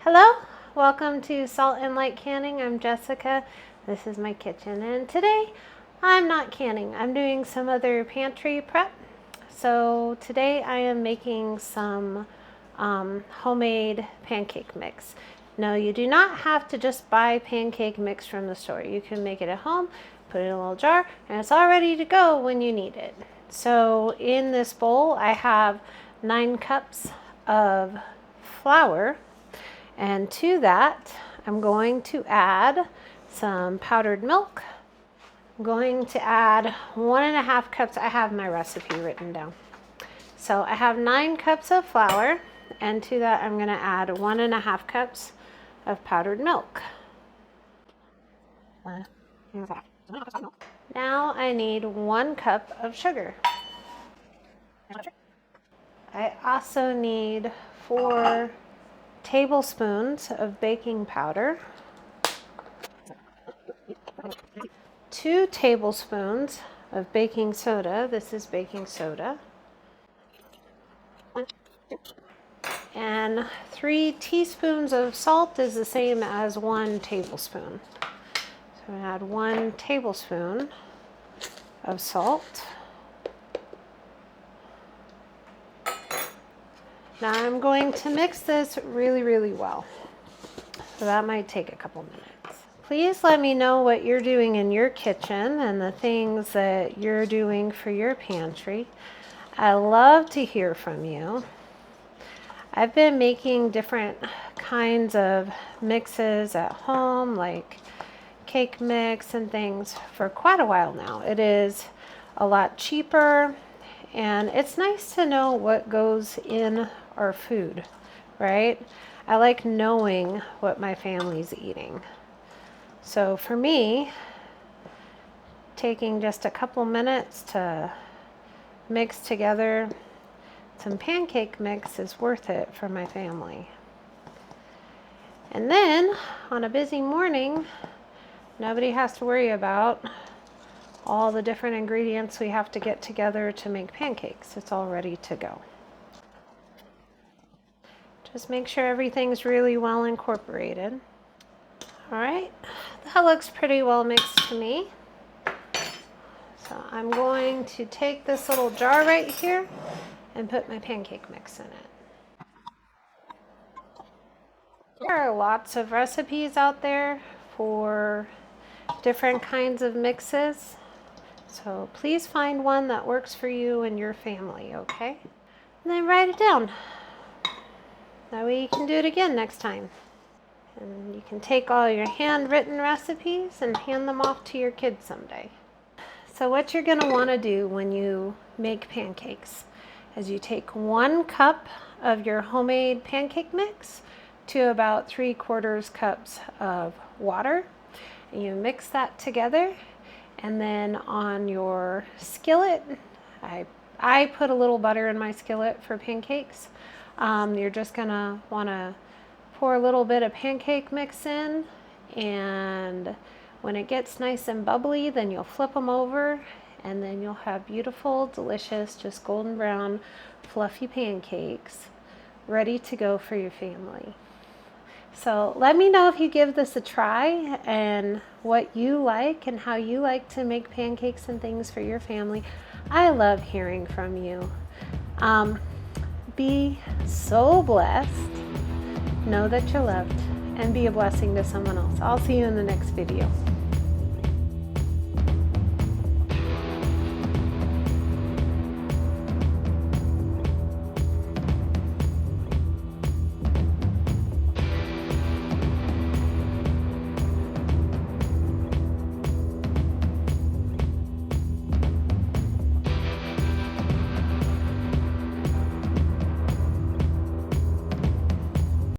Hello, welcome to Salt and Light Canning. I'm Jessica. This is my kitchen, and today I'm not canning. I'm doing some other pantry prep. So today I am making some homemade pancake mix. No, you do not have to just buy pancake mix from the store. You can make it at home, put it in a little jar, and it's all ready to go when you need it. So in this bowl I have 9 cups of flour. And to that, I'm going to add some powdered milk. I'm going to add 1.5 cups. I have my recipe written down. So I have 9 cups of flour, and to that I'm going to add 1.5 cups of powdered milk. Now I need 1 cup of sugar. I also need 4 tablespoons of baking powder, 2 tablespoons of baking soda. This is baking soda. And 3 teaspoons of salt is the same as 1 tablespoon. So I add 1 tablespoon of salt. Now I'm going to mix this really well. So that might take a couple minutes. Please let me know what you're doing in your kitchen and the things that you're doing for your pantry. I love to hear from you. I've been making different kinds of mixes at home, like cake mix and things, for quite a while now. It is a lot cheaper, and it's nice to know what goes in our food, right? I like knowing what my family's eating. So for me, taking just a couple minutes to mix together some pancake mix is worth it for my family. And then on a busy morning, nobody has to worry about all the different ingredients we have to get together to make pancakes. It's all ready to go. Just make sure everything's really well incorporated. All right, that looks pretty well mixed to me. So I'm going to take this little jar right here and put my pancake mix in it. There are lots of recipes out there for different kinds of mixes. So please find one that works for you and your family, okay? And then write it down. That way you can do it again next time. And you can take all your handwritten recipes and hand them off to your kids someday. So what you're going to want to do when you make pancakes is you take 1 cup of your homemade pancake mix to about 3/4 cups of water. And you mix that together, and then on your skillet, I put a little butter in my skillet for pancakes. You're just gonna wanna pour a little bit of pancake mix in, and when it gets nice and bubbly, then you'll flip them over, and then you'll have beautiful, delicious, just golden brown, fluffy pancakes ready to go for your family. So let me know if you give this a try and what you like and how you like to make pancakes and things for your family. I love hearing from you. Be so blessed. Know that you're loved, and be a blessing to someone else. I'll see you in the next video.